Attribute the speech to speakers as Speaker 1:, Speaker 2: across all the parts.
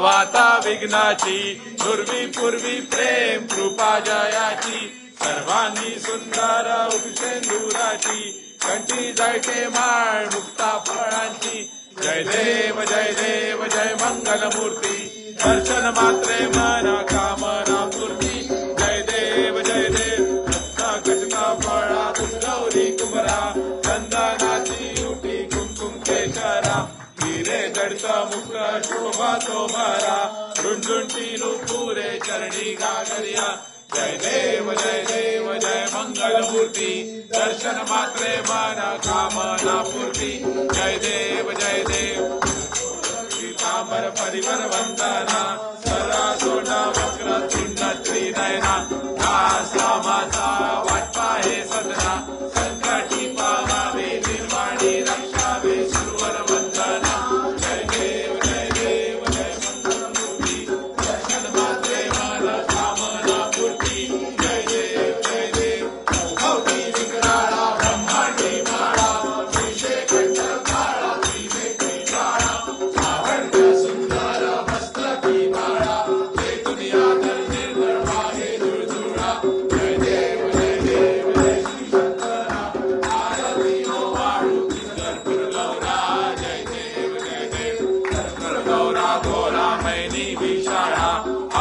Speaker 1: वाता विघ्नाची पूर्वी पूर्वी प्रेम कृपा जयाची सर्वांनी सुंदर उपसेंदुराची कंठी जळके माळ मुक्ता फळांची जय देव जय मंगलमूर्ती दर्शन मात्रे मन कामना पूर्ती जय देव कृष्ण फळा गौरी कुमरा चंदनाची उठी कुमकुम केशरा हिरे जडत मुक्त शोभा तोमरा झुंझुंटी नुपुरे चरणी गागरिया जय देव जय मंगलमूर्ती दर्शन मात्रे मन कामना पूर्ती जय देव पीतांबर परिवर वंदना सरा सोना वक्र तुंड त्रिनयना दास रामाचा वाटपा हे सदना संकटी पावावे निर्वाणी रक्षावे सुरवर वंदना जय देव जय मंगलमूर्ती दर्शन मात्रे मन कामना पूर्ती जय देव भवती विकराळा ब्रह्मांडी माळा विषय कंठ काळा त्रिवेणी काळा सावंत सुंदर मस्तकी माळा जय दुनिया दर्जे दरबारे दुळदुळा जय देव श्री शंकरा आरती ओवाळू किंदरपूर गौरा जय देव कर गौरा गोरा मैनी विशाळा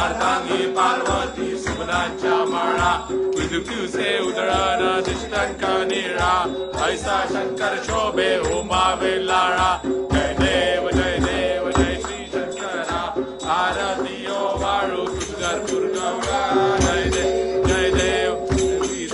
Speaker 1: अर्धांगी पार्वती सुमनांच्या माळा विदुक्यूसे उदळण दिष्टंक निळा ऐसा शंकर शोभे उमावे लाळा जय देव श्री शंकरा आरती ओवाळू किंदरपूर गौरा जय देव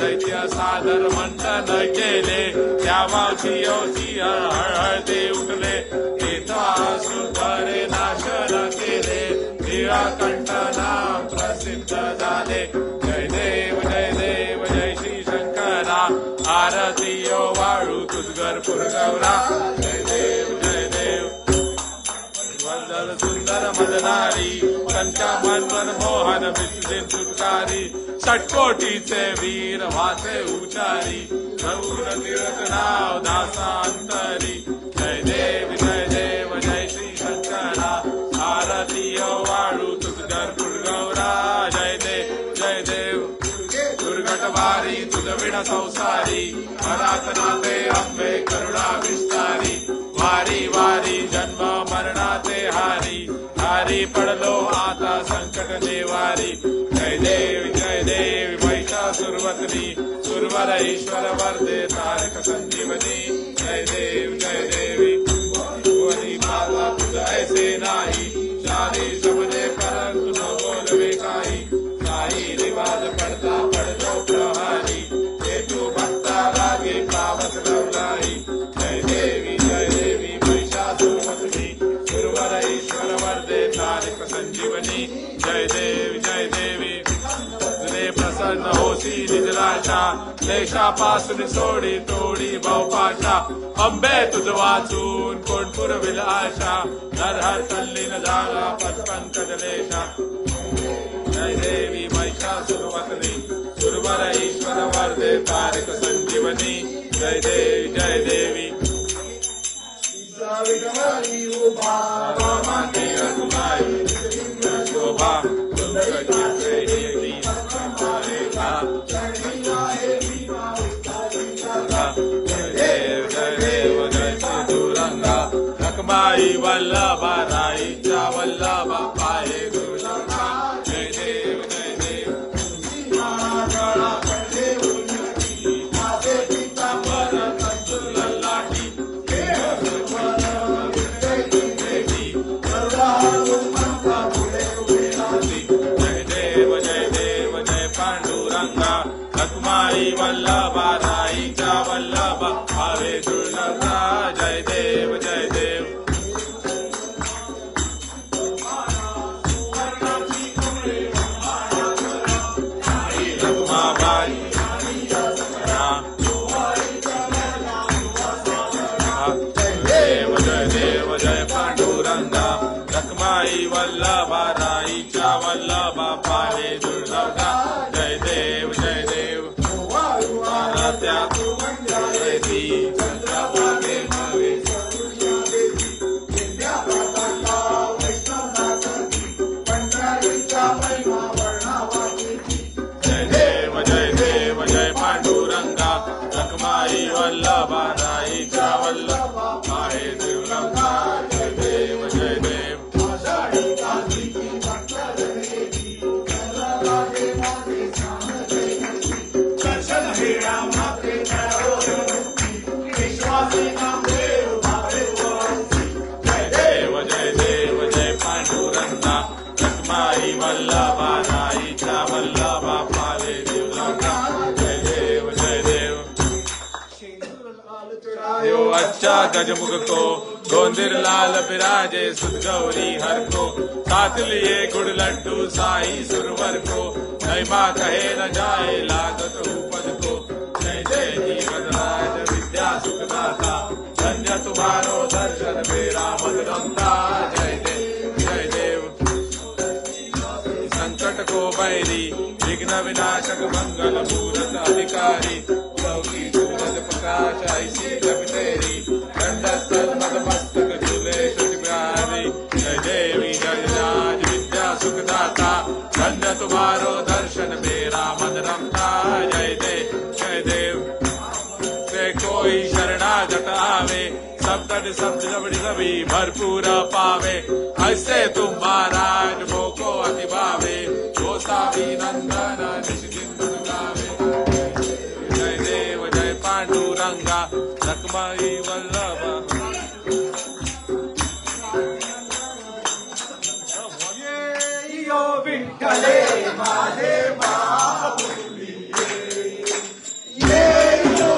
Speaker 1: दैत्य सादर मंथन केले त्या मावशी औशी हळहळते उठले तेथासून बरे नाशन केले निळाकंठना प्रसिद्ध झाले जय देव जय श्री शंकरा आरती ओवाळू तुझगरपूर गौरा जय देव वंदन सुंदर मदनारी कंचा मनमन मोहन विसुदेन सुटकारी षटकोटीचे वीर वाचे उचारी रघुर तीरथ नाव दासांतरी जय देव जय श्री शंकरा आरती ओवाळू तुझगरपूर गौरा जय देव दुर्घटवारी तुझ विण संसारी मनात नाते अंबे करुणा विस्तारी वारी वारी जन्म मरणाचे हारी पडलो आता संकट निवारी जय देव महिषासुरवतनी सुरवर ईश्वर वरदे तारक संजीवनी जय देवी भुवनी माता तुझ ऐसे नाही शादी शब्दे परंतु न बोलवे काही रिवाज पडता पडतो प्रहारी हे तू भक्ता लागे पावस गवलाई जय देवी महिषासुरवतनी सुरवर ईश्वर वरदे तारक संजीवनी जय देवी तुझे प्रसन्न होसी निजराशा क्लेशापासून सोडी तोडी बहुपाशा अंबे तुझ वाचून कोण पुरविल आशा नरहर तल्लीन झाला पदपंकजलेशा जय देवी महिषासुरवतनी सुरवर ईश्वर वरदे तारक संजीवनी जय देवी शोभा रखमाई वल्लभा राईच्या वल्लभा पाये गुरुशंका जय देव जय पांडुरंगा रखमाई वल्लभा राईच्या वल्लभा पाये गुरुशंका जय देव जय पांडुरंगा रखमाई वल्लभा राईच्या वल्लभा पाये दुर्लभा जय देव त्या जय दी चंद्रभागे साचा गजमुख को गोंदिर लाल विराजे सुध गौरी हर को साथ लिए गुड़ लड्डू साई सुरवर को महिमा कहे न जाए लागत उपद को जय जय जीवन राज विद्या सुखदाता धन्य तुम्हारो दर्शन मेरा मदरंता जय देव संकट को बैरी विघ्न विनाशक मंगल मूरत अधिकारी लौकी सूरज प्रकाश ऐसी जब तेरी दंडस्थल मदमस्तक झूले शुभ बिहारी जय देवी जय राज विद्या सुखदाता धन्य तुम्हारो दर्शन मेरा मन रमता जय देव से कोई शरणागत आवे सब सभी भरपूर पावे ऐसे तुम महाराज मोको अति भावे गोसावी नंदन निष्किंत गावे जय देव जय पांडुरंगा लक्ष्मणी वल्लभ
Speaker 2: विठ्ठले माझे माऊली ये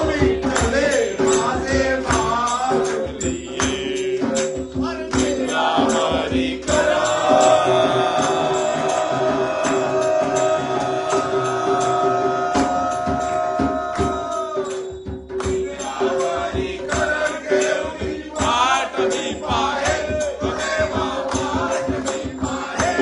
Speaker 2: विठ्ठले माझे माऊली
Speaker 1: हरी करा हरी कर घेऊन पाठ मी पाहे देवा पाठ मी पाहे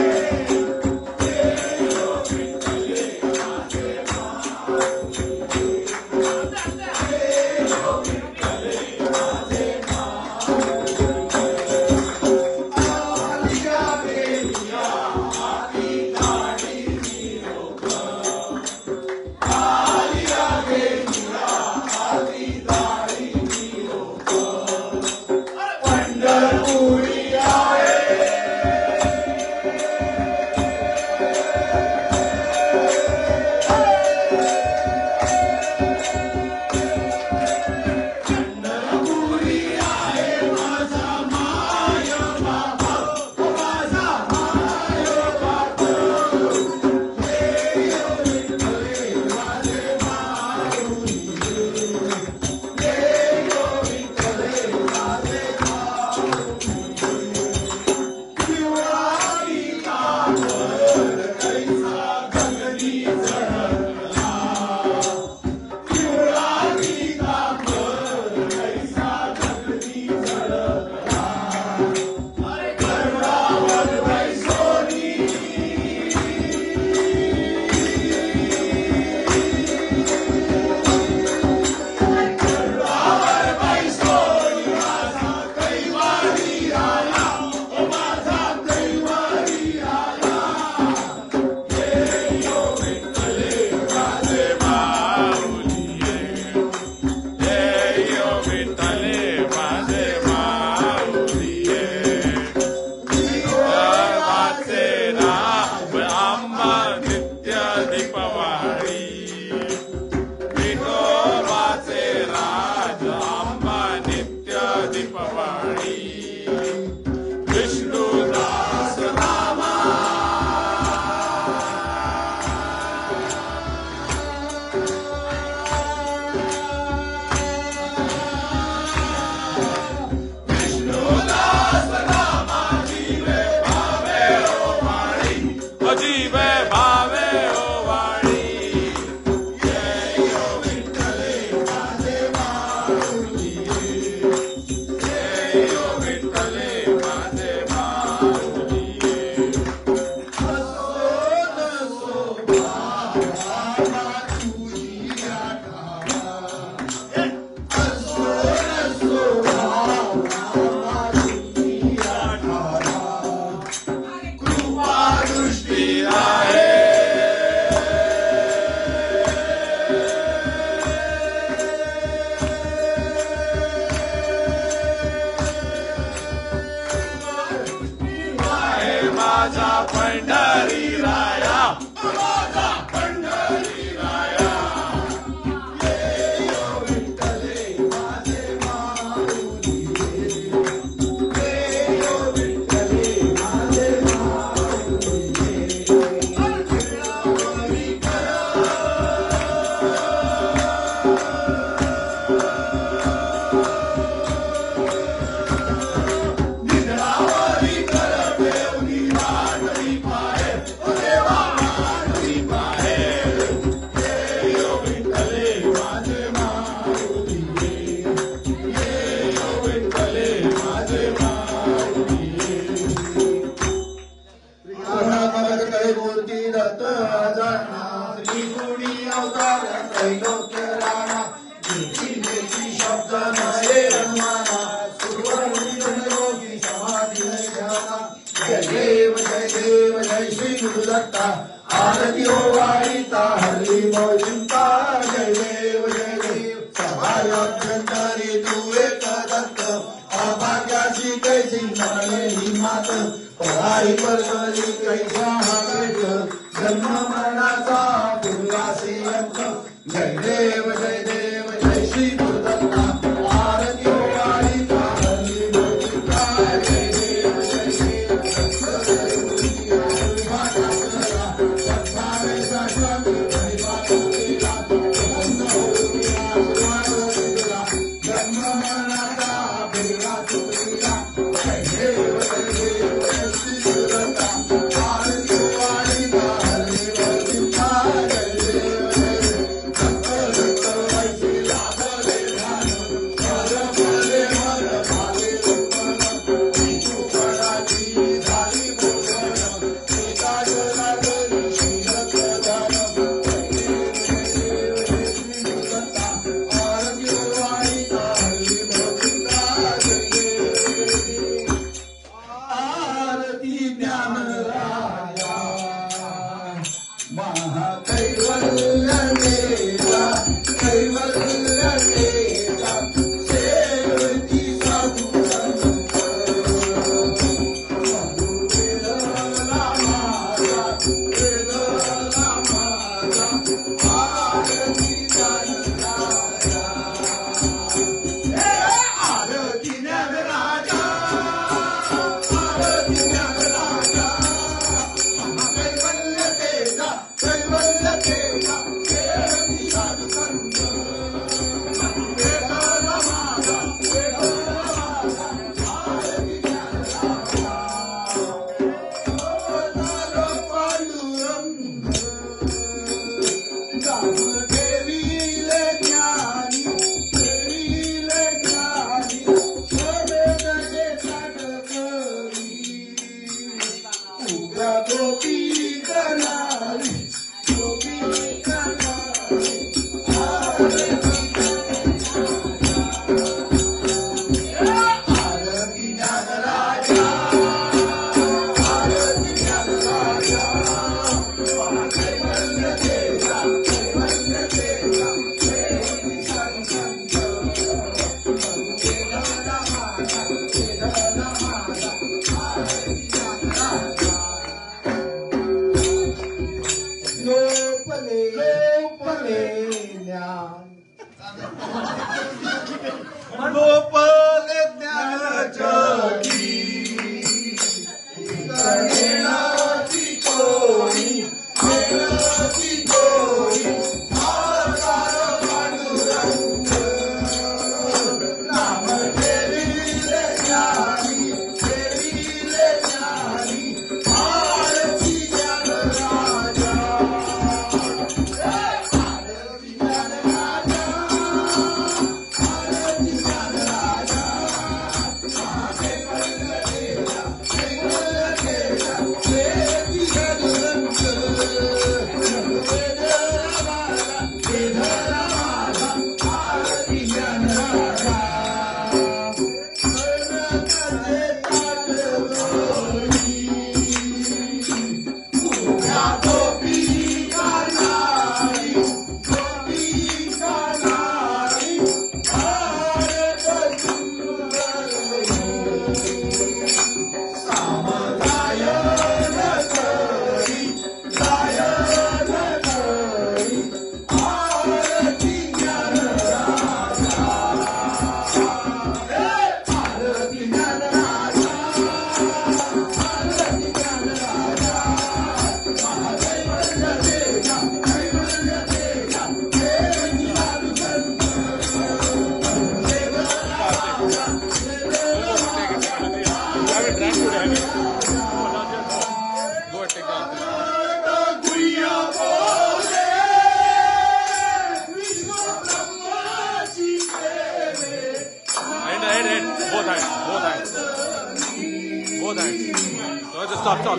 Speaker 2: Yo देव जय श्री गुरुदत्ता आरती ओवाळीता हल्ली मौजिंता जय देव सभायाभ्यंतरी तू एक दत्त अभाग्याची कैसी म्हणे ही मात पराई परवरी कैसा हा भेट जन्म मरणाचा पुरवासी अंत जय देव जय श्री गुरुदत्ता आरती ओवाळीता हल्ली मौजिंता जय देव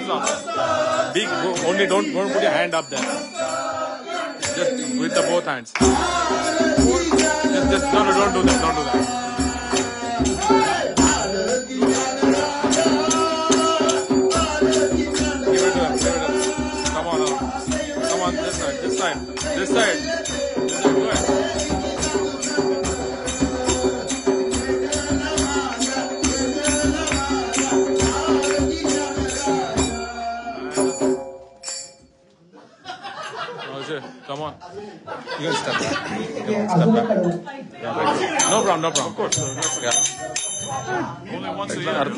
Speaker 1: Stop. Big, only don't put your hand up there. Just with the both hands. Just no, don't do that. Don't do that. This side. Good. Come on. You can step back. Come on, step back. Yeah, right. No problem, no problem. Of course. Yeah. Only once a year.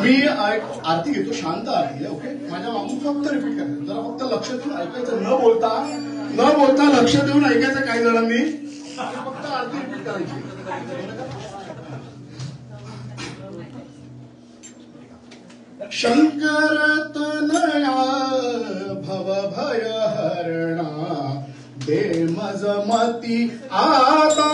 Speaker 2: मी आरती घेतो, शांत आरती आहे. Okay, माझ्या मागून फक्त repeat करायचं, जरा फक्त लक्ष देऊन ऐकायचं, न बोलता लक्ष देऊन ऐकायचं. काही जणांनी फक्त आरती रिपीट करायची. शंकर तनया भव भय हरणा दे मज मती आता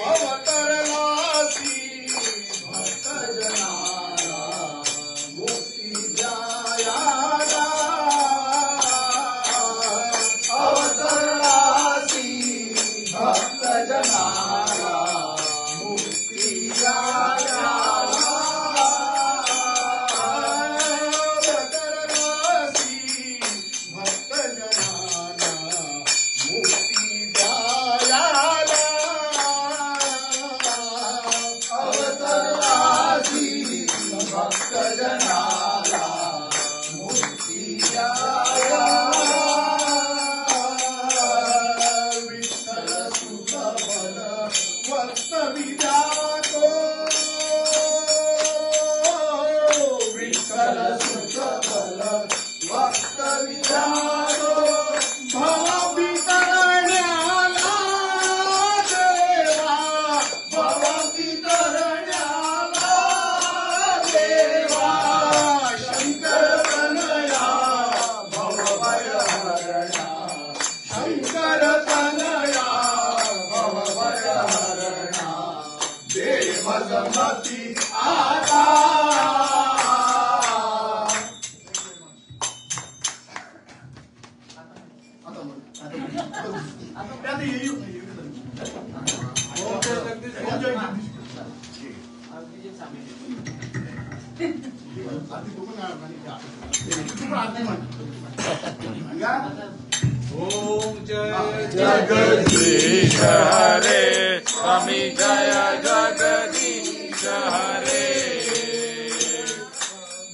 Speaker 2: अवतरला मधमती आता
Speaker 1: ओम जय जगदीश हरे स्वामी जय जगदीश हरे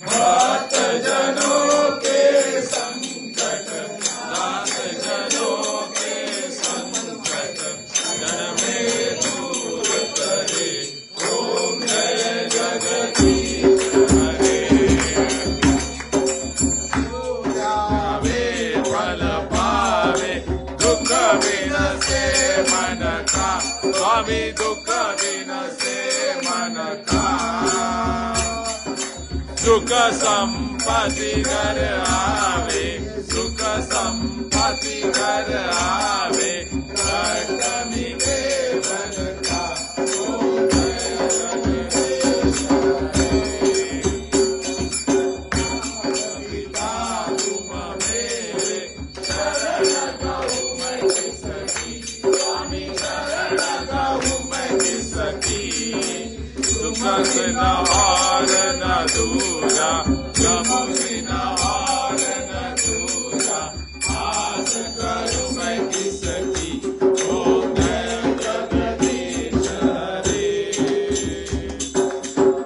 Speaker 1: भक्त जनों के संकट नाथ जनों के संकट जन में दूर करे ओम जय जगदीश हरे पावे फल पावे दुख बिन से मन का स्वामी दुख बिन से मन का सुख संपत्ति घर आवे सुख संपत्ति घर आवे कमी केवल का ओम जय जगदीश पिता तुम मेरे शरण गहु मैं किसकी स्वामी शरण गहु मैं किसकी सुख न और न दूजा गमु न और न दूजा आस करूं मैं किसकी ओम जय जगदीश हरे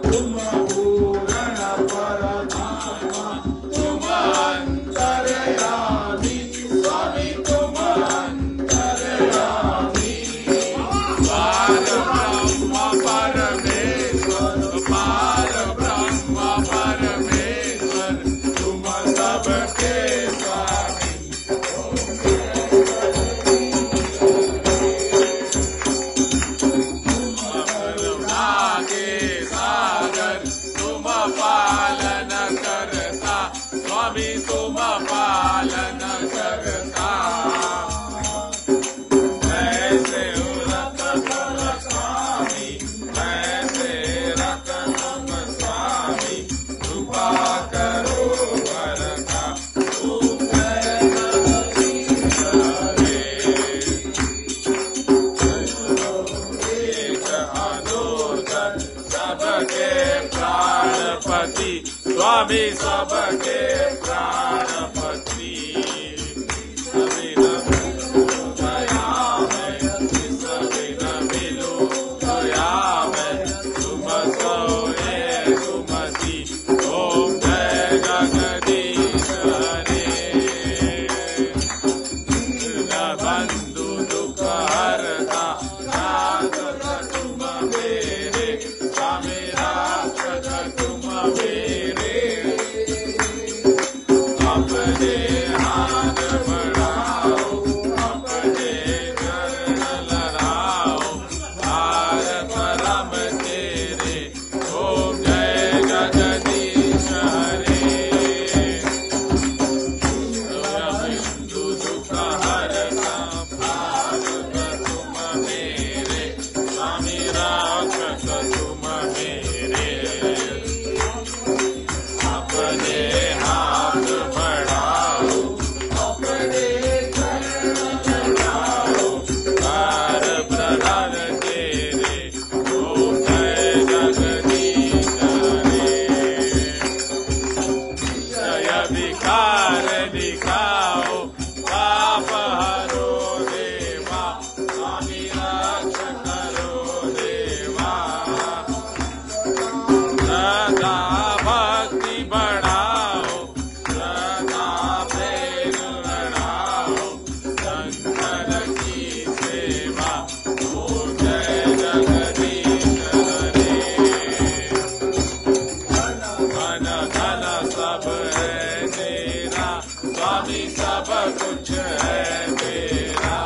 Speaker 1: तुम पूर्ण परमात्मा तुम अंतर्यामी स्वामी तुम अंतर्यामी पार ब्रह्म परमेश्वर पार ब्रह्म परमेश्वर तुम सबके स्वामी करुणा के सागर तुम पालन करता स्वामी तुम पालन करता ऐसे रख तुम स्वामी ऐसे रख तुम स्वामी कृपा करो वरदा तुम जय जगदीश हरे एक अनोदर सबके प्राणपति स्वामी सबके प्राणपति सभी दया में सभी मिलो दया में तुम सोए सुमति ओम जय जगदीश हरे बंधु दुख हरता नाथ तुम मेरे स्वामी राक्षस तुम मेरे अपने हाथ बढ़ाओ अपने चरण लड़ाओ हार परम तेरे ओम जय जगदीश हरे बिंदु दुख हरता भागवत तुम मेरे स्वामी राक्षस तुम मेरे अपने हाथ बढ़ाओ अपने चरण लगाओ पार प्रधान तेरे ओम जय जगदीश हरे जय विकार दिखाओ पाप हरो देवा स्वामी रक्ष करो देवा सदा भक्ति बढ़ाओ सदा प्रेम बढ़ाओ शंकर की सेवा ओम जय जगदीश हरे मन धन सब है तेरा स्वामी सब कुछ है मेरा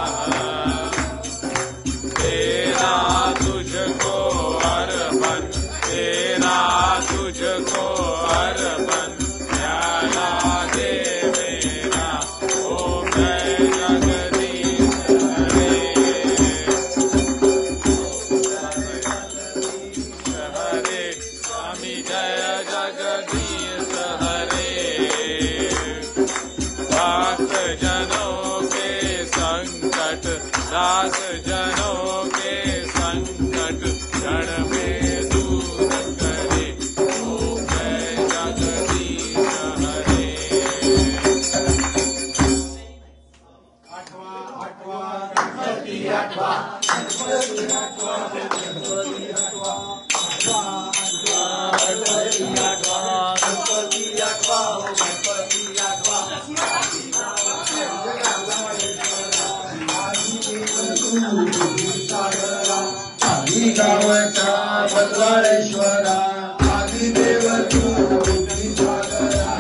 Speaker 1: जनों के संकट क्षण में दूर करे, ओ जय जगदीश हरे।
Speaker 3: गावचा बल्लाळेश्वरा आदिदेव तू सागरा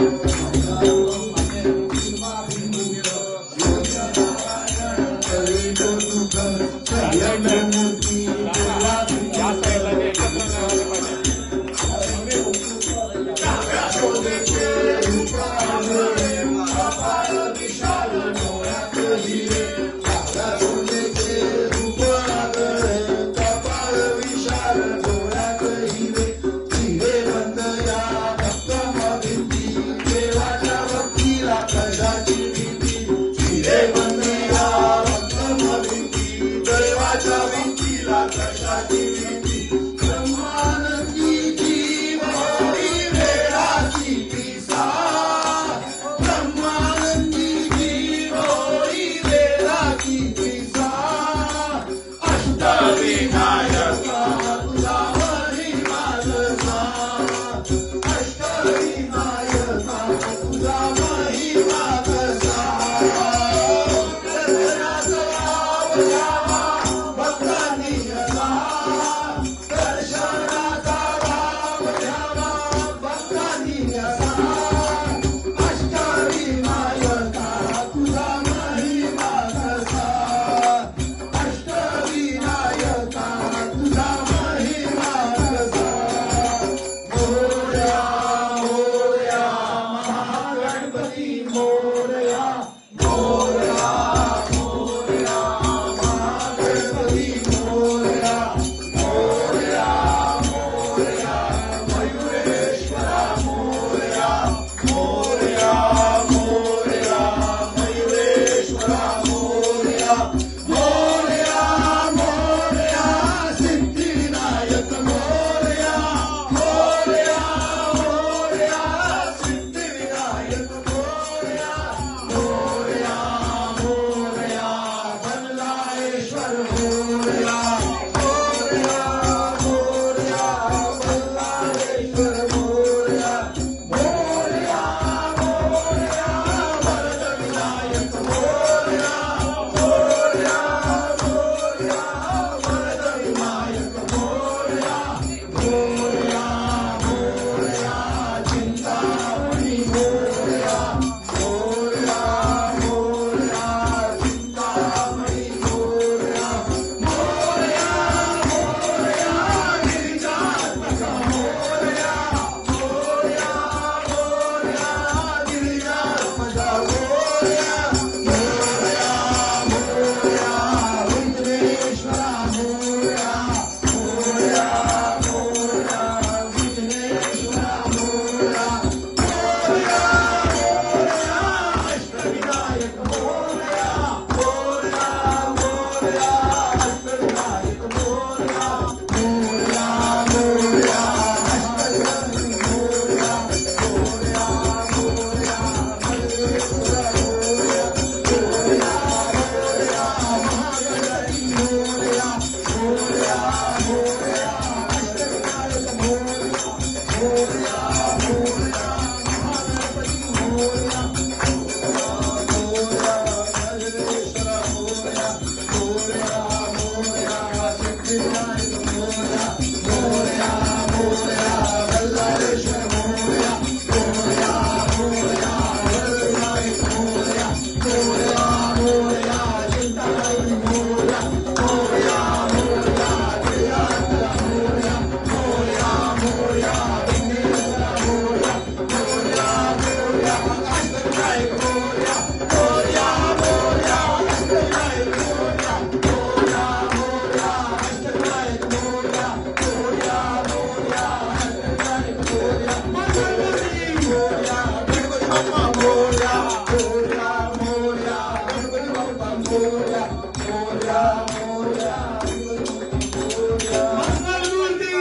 Speaker 2: मंगलमूर्ती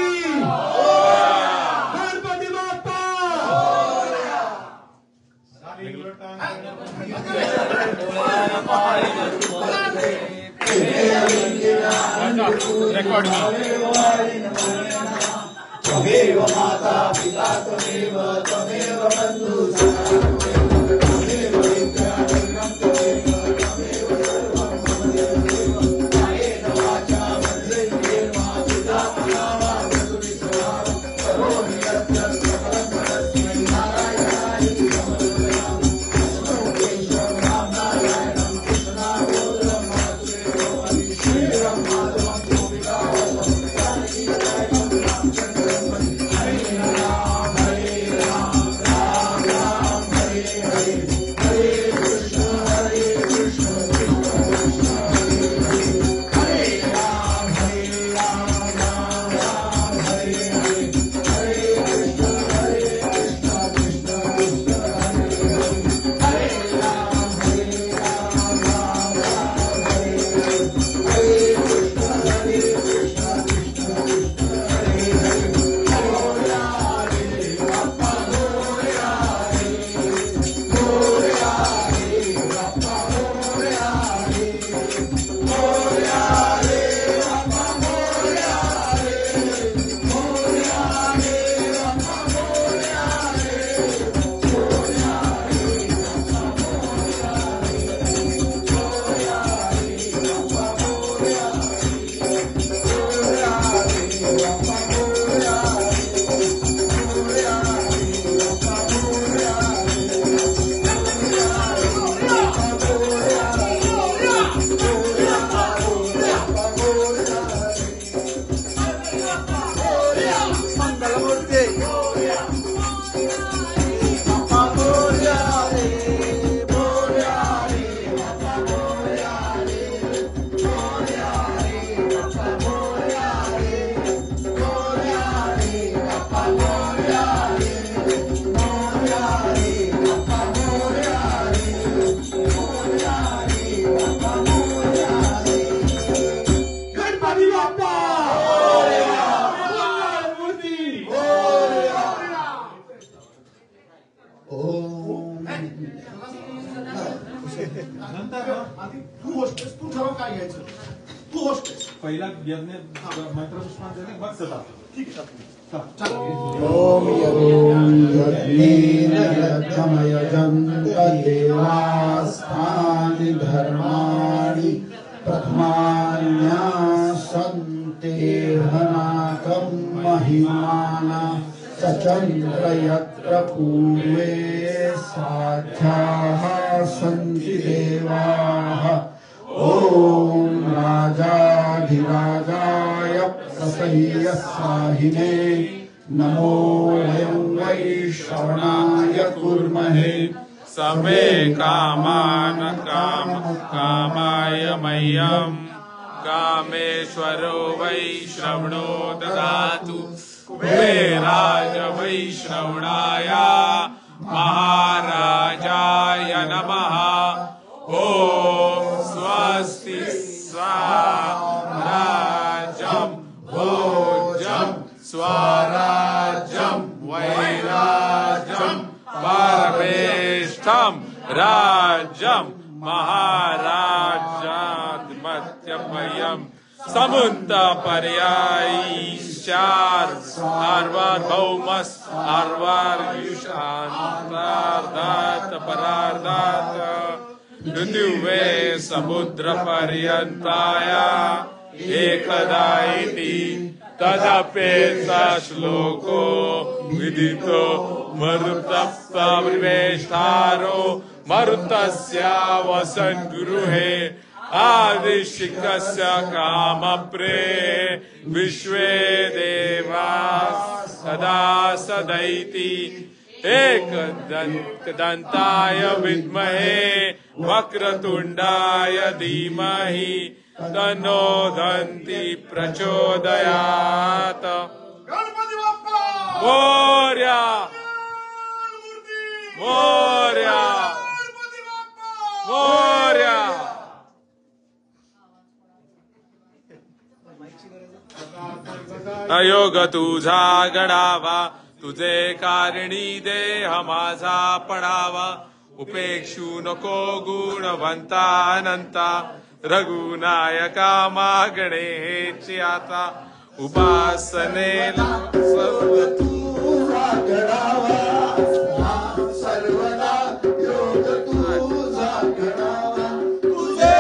Speaker 2: गणपती बाप्पा
Speaker 3: त्वमेव माता पिता त्वमेव त्वमेव बन्धु सखा त्वमेव विद्या धर्मं त्वमेव त्वमेव सर्वं मम देव कायेन वाचा मनसेन्द्रियेर्वा चित्तात्मना वा प्रकृतिस्वभावं करोमि यत् सकलं परस्मै नारायणाय समर्पयामि केशवं राम नारायणं कृष्णाबोधनं वासुदेवं श्रीराम माधवं गोपिकावतं
Speaker 2: तू होस्टेस तू ठरव काय घ्यायचं तू होस्टेस
Speaker 4: पहिला यज्ञ मंत्रपुष्पांजली मग सदा
Speaker 2: ठीक आहे
Speaker 3: ओम यज्ञेन यज्ञमयजन्त देवास्थानि धर्माणि प्रथमान्यासन्ते हनाकं महिमाना सचन्द्र यत्र पूर्वे साध्याः सन्ति देवाः ओम राजाधिराजाय प्रसह्यसाहिने नमो वयं वै श्रवणाय कुर्महे
Speaker 1: समे कामान कामाय मह्यं कामेश्वरो वै श्रवणो ददातु कुबेराज वै श्रवणाय महाराजाय नमः ओम स्वस्ति स्वराज्यं भोजं स्वराज्यं वैराज्यं परमेष्ठं राज्यं महाराजाधिपत्यमयं समुद्रपर्यायीश्चार सार्वभौमस् अर्वायुषान्तार्दात परार्दात पृथिवे समुद्रपर्यन्ताय एकदा इति तदपेत श्लोको विदितो मरुतप्रवेष्टारो मरुतस्य वसन् गृहे आदिशिखस्य कामप्रे विश्वे देवा सदा सदैति एकदन्ताय विद्महे वक्रतुण्डाय धीमहि तन्नो दन्ति प्रचोदयात्
Speaker 2: गणपती बाप्पा
Speaker 1: मोरया मोरया मोरया अयोग तुझा घडावा, तुझे कारणी देह माझा पडावा. उपेक्षू नको गुणवंता अनंता, रघुनायका मागणे हेची आता. उपासनेला सर्व
Speaker 3: तुझा घडावा, सर्वदा योग तुझा घडावा. तुझे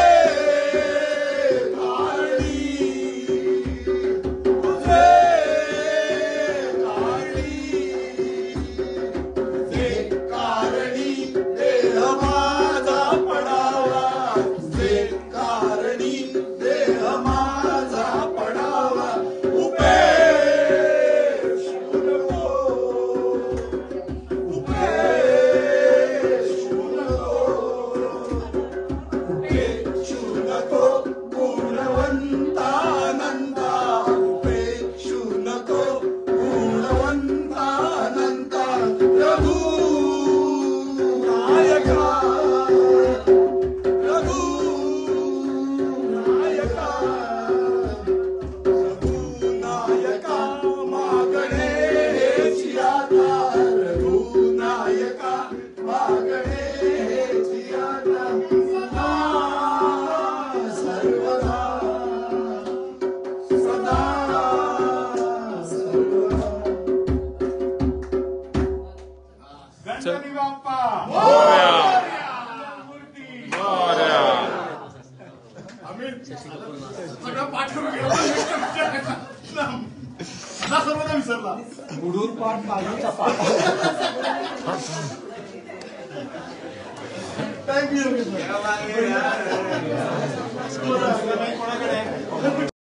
Speaker 3: कारणी, तुझे कारणी देह माझा पडावा. तुझे कारणी देह माझा पडावा.
Speaker 2: गणपती बाप्पा
Speaker 1: मोरया.
Speaker 2: आम्ही सगळं पाठवून गेलो. आता सर्वदा विसरला.
Speaker 3: पुढून पाठ मागूनचा पाठ.
Speaker 2: थँक्यू.